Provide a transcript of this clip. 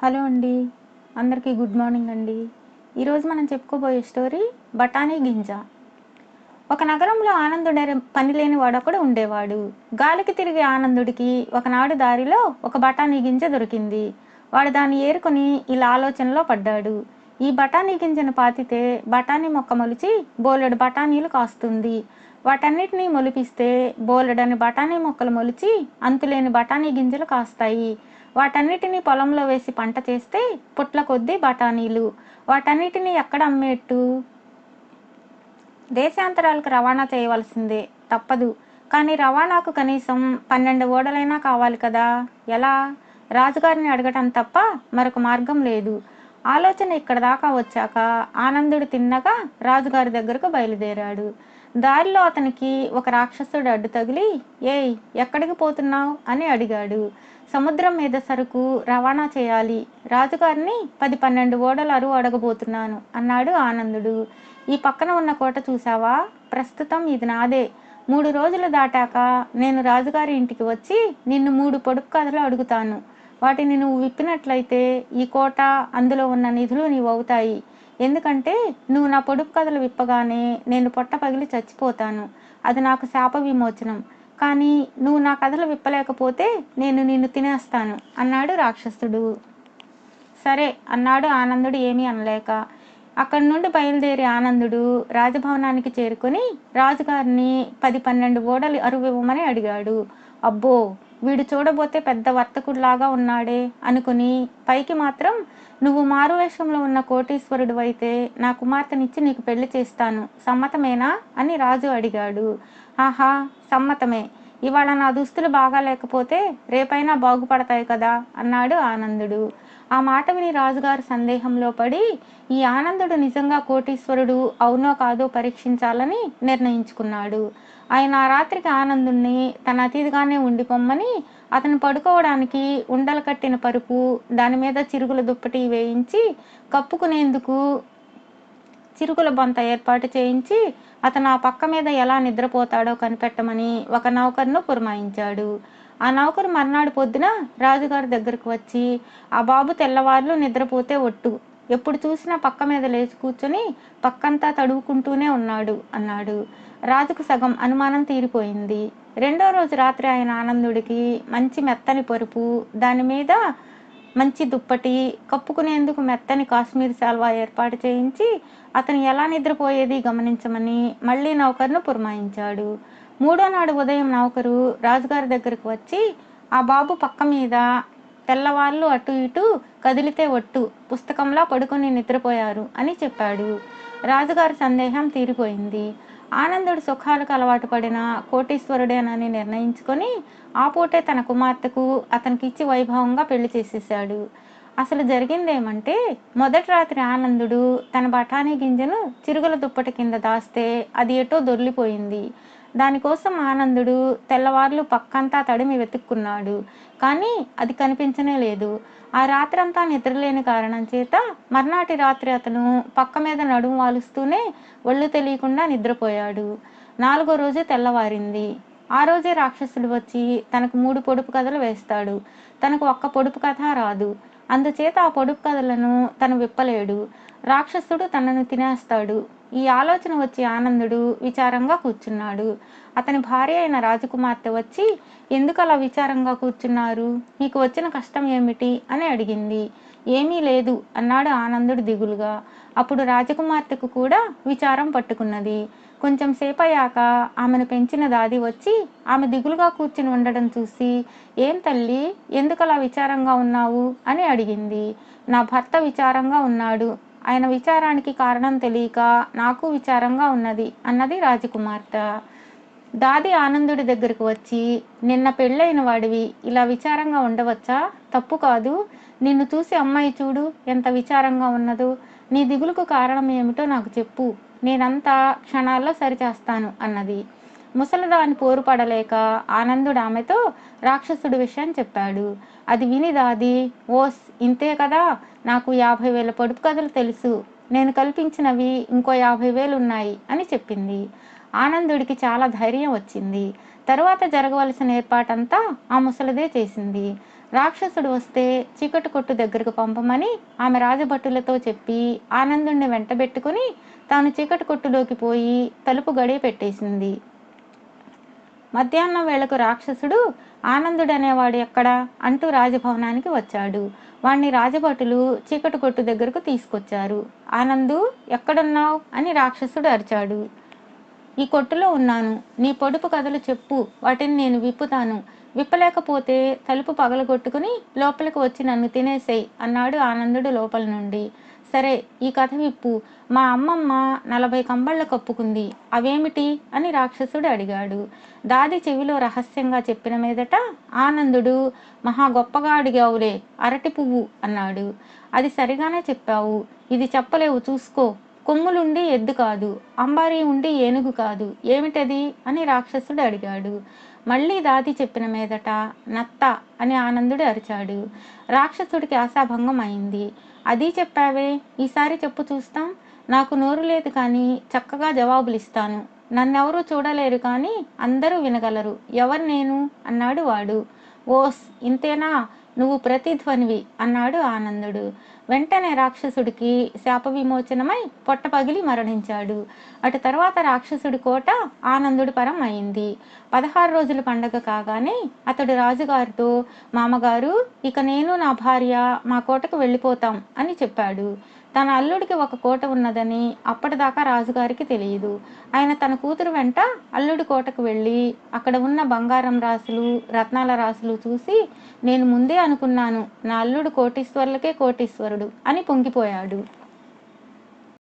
Hello అండి. అందరికీ good morning అండి. ఈరోజు మనం చెప్పుకోబోయే స్టోరీ బఠానీ గింజ. ఒక నగరంలో ఆనందుడనే పనిలేని వాడొకడు ఉండేవాడు. గాలికి తిరిగే ఆనందుడికి ఒకనాడు దారిలో ఒక బఠానీ గింజ దొరికింది. వాడు దాన్ని ఏరుకొని ఇలా ఆలోచనలో పడ్డాడు. ఈ బఠానీ గింజను పాతితే బఠానీ మొక్క మొలిచి బోలెడు బఠానీలు కాస్తుంది. వాటన్నిటినీ మొలిపిస్తే బోలెడని బఠానీ మొక్కలు మొలిచి అంతులేని బఠానీ గింజలు కాస్తాయి. వాటన్నిటినీ పొలంలో వేసి పంట చేస్తే పుట్ల కొద్దీ బఠానీలు. వాటన్నిటినీ ఎక్కడ అమ్మేట్టు? దేశాంతరాలకు రవాణా చేయవలసిందే, తప్పదు. కానీ రవాణాకు కనీసం 12 ఓడలైనా కావాలి కదా. ఎలా? రాజుగారిని అడగటం తప్ప మరొక మార్గం లేదు. ఆలోచన ఇక్కడ దాకా వచ్చాక ఆనందుడు తిన్నగా రాజుగారి దగ్గరకు బయలుదేరాడు. దారిలో అతనికి ఒక రాక్షసుడు అడ్డు తగిలి, ఏయ్, ఎక్కడికి పోతున్నావు అని అడిగాడు. సముద్రం మీద సరుకు రవాణా చేయాలి, రాజుగారిని 10-12 ఓడలు అరువు అడగబోతున్నాను అన్నాడు ఆనందుడు. ఈ పక్కన ఉన్న కోట చూసావా? ప్రస్తుతం ఇది నాదే. 3 రోజులు దాటాక నేను రాజుగారి ఇంటికి వచ్చి నిన్ను 3 పొడుపు కథలు అడుగుతాను. వాటిని నువ్వు విప్పినట్లయితే ఈ కోట, అందులో ఉన్న నిధులు నీవవుతాయి. ఎందుకంటే నువ్వు నా పొడుపు కథలు విప్పగానే నేను పొట్ట పగిలి చచ్చిపోతాను. అది నాకు శాప విమోచనం. కానీ నువ్వు నా కథలు విప్పలేకపోతే నేను నిన్ను తినేస్తాను అన్నాడు రాక్షసుడు. సరే అన్నాడు ఆనందుడు ఏమీ అనలేక. అక్కడి నుండి బయలుదేరి ఆనందుడు రాజభవనానికి చేరుకొని రాజుగారిని 10-12 ఓడలు అరువివ్వమని అడిగాడు. అబ్బో, వీడు చూడబోతే పెద్ద వర్తకుడిలాగా ఉన్నాడే అనుకుని పైకి మాత్రం, నువ్వు మారువేషంలో ఉన్న కోటీశ్వరుడు అయితే నా కుమార్తెనిచ్చి నీకు పెళ్లి చేస్తాను, సమ్మతమేనా అని రాజు అడిగాడు. ఆహా, సమ్మతమే. ఇవాళ నా దుస్తులు బాగా లేకపోతే రేపైనా బాగుపడతాయి కదా అన్నాడు ఆనందుడు. ఆ మాట విని రాజుగారు సందేహంలో పడి, ఈ ఆనందుడు నిజంగా కోటీశ్వరుడు అవునో కాదో పరీక్షించాలని నిర్ణయించుకున్నాడు. ఆయన ఆ రాత్రికి ఆనందుణ్ణి తన అతిథిగానే ఉండిపోమ్మని, అతను పడుకోవడానికి ఉండలు కట్టిన పరుపు, దాని మీద చిరుగుల దుప్పటి వేయించి కప్పుకునేందుకు చిరుగుల బొంత ఏర్పాటు చేయించి అతను ఆ పక్క మీద ఎలా నిద్రపోతాడో కనిపెట్టమని ఒక నౌకరును పురమాయించాడు. ఆ నౌకరు మర్నాడు పొద్దున రాజుగారి దగ్గరకు వచ్చి, ఆ బాబు తెల్లవార్లు నిద్రపోతే ఒట్టు, ఎప్పుడు చూసినా పక్క మీద లేచి కూర్చొని పక్కంతా తడువుకుంటూనే ఉన్నాడు అన్నాడు. రాజుకు సగం అనుమానం తీరిపోయింది. రెండో రోజు రాత్రి ఆయన ఆనందుడికి మంచి మెత్తని పరుపు, దాని మీద మంచి దుప్పటి, కప్పుకునేందుకు మెత్తని కాశ్మీర్ శాల్వా ఏర్పాటు చేయించి అతను ఎలా నిద్రపోయేది గమనించమని మళ్ళీ నౌకరును పురమాయించాడు. మూడో నాడు ఉదయం నౌకరు రాజుగారి దగ్గరకు వచ్చి, ఆ బాబు పక్క మీద తెల్లవాళ్ళు అటు ఇటు కదిలితే ఒట్టు, పుస్తకంలా పడుకొని నిద్రపోయారు అని చెప్పాడు. రాజుగారి సందేహం తీరిపోయింది. ఆనందుడు సుఖాలకు అలవాటు పడిన కోటీశ్వరుడేనని నిర్ణయించుకొని ఆ పూటే తన కుమార్తెకు అతనికిచ్చి వైభవంగా పెళ్లి చేసేశాడు. అసలు జరిగిందేమంటే, మొదటి రాత్రి ఆనందుడు తన బఠానీ గింజను చిరుగుల దుప్పటి కింద దాస్తే అది ఎటో దొర్లిపోయింది. దానికోసం ఆనందుడు తెల్లవార్లు పక్కంతా తడిమి వెతుక్కున్నాడు. కానీ అది కనిపించనే లేదు. ఆ రాత్రంతా నిద్రలేని కారణం చేత మర్నాటి రాత్రి అతను పక్క మీద నడుము వాలుస్తూనే ఒళ్ళు తెలియకుండా నిద్రపోయాడు. 4వ రోజు తెల్లవారింది. ఆ రోజే రాక్షసుడు వచ్చి తనకు 3 పొడుపు కథలు వేస్తాడు. తనకు ఒక్క పొడుపు కథ రాదు. అందుచేత ఆ పొడుపు కథలను తను విప్పలేడు. రాక్షసుడు తనను తినేస్తాడు. ఈ ఆలోచన వచ్చి ఆనందుడు విచారంగా కూర్చున్నాడు. అతని భార్య అయిన రాజకుమార్తె వచ్చి, ఎందుకు అలా విచారంగా కూర్చున్నారు? మీకు వచ్చిన కష్టం ఏమిటి అని అడిగింది. ఏమీ లేదు అన్నాడు ఆనందుడు దిగులుగా. అప్పుడు రాజకుమార్తెకు కూడా విచారం పట్టుకున్నది. కొంచెం సేపయ్యాక ఆమెను పెంచిన దాది వచ్చి ఆమె దిగులుగా కూర్చుని ఉండడం చూసి, ఏం తల్లి, ఎందుకలా విచారంగా ఉన్నావు అని అడిగింది. నా భర్త విచారంగా ఉన్నాడు. ఆయన విచారానికి కారణం తెలియక నాకు విచారంగా ఉన్నది అన్నది రాజకుమార్తె. దాది ఆనందుడి దగ్గరకు వచ్చి, నిన్న పెళ్ళైన వాడివి ఇలా విచారంగా ఉండవచ్చా? తప్పు కాదు. నిన్ను చూసి అమ్మాయి చూడు ఎంత విచారంగా ఉన్నదో. నీ దిగులుకు కారణం ఏమిటో నాకు చెప్పు, నేనంతా క్షణాల్లో సరిచేస్తాను అన్నది. ముసలిదాని పోరు పడలేక ఆనందుడు ఆమెతో రాక్షసుడి విషయం చెప్పాడు. అది విని దాది, ఓస్, ఇంతే కదా, నాకు 50,000 పొడుపు కథలు తెలుసు. నేను కల్పించినవి ఇంకో 50,000 ఉన్నాయి అని చెప్పింది. ఆనందుడికి చాలా ధైర్యం వచ్చింది. తరువాత జరగవలసిన ఏర్పాటంతా ఆ ముసలిదే చేసింది. రాక్షసుడు వస్తే చీకటి కొట్టు దగ్గరకు పంపమని ఆమె రాజభటులతో చెప్పి ఆనందుణ్ణి వెంటబెట్టుకుని తాను చీకటి కొట్టులోకి పోయి తలుపు గడియ పెట్టేసింది. మధ్యాహ్నం వేళకు రాక్షసుడు ఆనందుడనేవాడు ఎక్కడా అంటూ రాజభవనానికి వచ్చాడు. వాణ్ణి రాజభటులు చీకటి కొట్టు దగ్గరకు తీసుకొచ్చారు. ఆనందు, ఎక్కడున్నావు అని రాక్షసుడు అరిచాడు. ఈ కొట్టులో ఉన్నాను. నీ పొడుపు కథలు చెప్పు, వాటిని నేను విప్పుతాను. విప్పలేకపోతే తలుపు పగలగొట్టుకుని లోపలికి వచ్చి నన్ను తినేసేయ్ అన్నాడు ఆనందుడు లోపల నుండి. సరే, ఈ కథ విప్పు. మా అమ్మమ్మ 40 కంబళ్ళ కప్పుకుంది, అవేమిటి అని రాక్షసుడు అడిగాడు. దాది చెవిలో రహస్యంగా చెప్పిన మీదట ఆనందుడు, మహా గొప్పగా అడిగావులే, అరటి పువ్వు అన్నాడు. అది సరిగానే చెప్పావు, ఇది చెప్పలేవు, చూసుకో. కొమ్ములుండి ఎద్దు కాదు, అంబారీ ఉండి ఏనుగు కాదు, ఏమిటది అని రాక్షసుడు అడిగాడు. మళ్ళీ దాది చెప్పిన మీదట నత్త అని ఆనందుడు అరిచాడు. రాక్షసుడికి ఆశాభంగం అయింది. అది చెప్పావే, ఈసారి చెప్పు చూస్తాం. నాకు నోరు లేదు కానీ చక్కగా జవాబులు ఇస్తాను. నన్నెవరూ చూడలేరు కానీ అందరూ వినగలరు. ఎవరు నేను అన్నాడు వాడు. ఓస్, ఇంతేనా, నువ్వు ప్రతిధ్వనివి అన్నాడు ఆనందుడు. వెంటనే రాక్షసుడికి శాప విమోచనమై పొట్ట పగిలి మరణించాడు. అటు తర్వాత రాక్షసుడి కోట ఆనందుడి పరం అయింది. 16 రోజుల పండగ కాగానే అతడు రాజుగారితో, మామగారు, ఇక నేను నా భార్య మా కోటకు వెళ్ళిపోతాం అని చెప్పాడు. తన అల్లుడికి ఒక కోట ఉన్నదని అప్పటిదాకా రాజుగారికి తెలియదు. ఆయన తన కూతురు వెంట అల్లుడి కోటకు వెళ్ళి అక్కడ ఉన్న బంగారం రాసులు, రత్నాల రాసులు చూసి, నేను ముందే అనుకున్నాను, నా అల్లుడు కోటీశ్వరులకే కోటీశ్వరుడు అని పొంగిపోయాడు.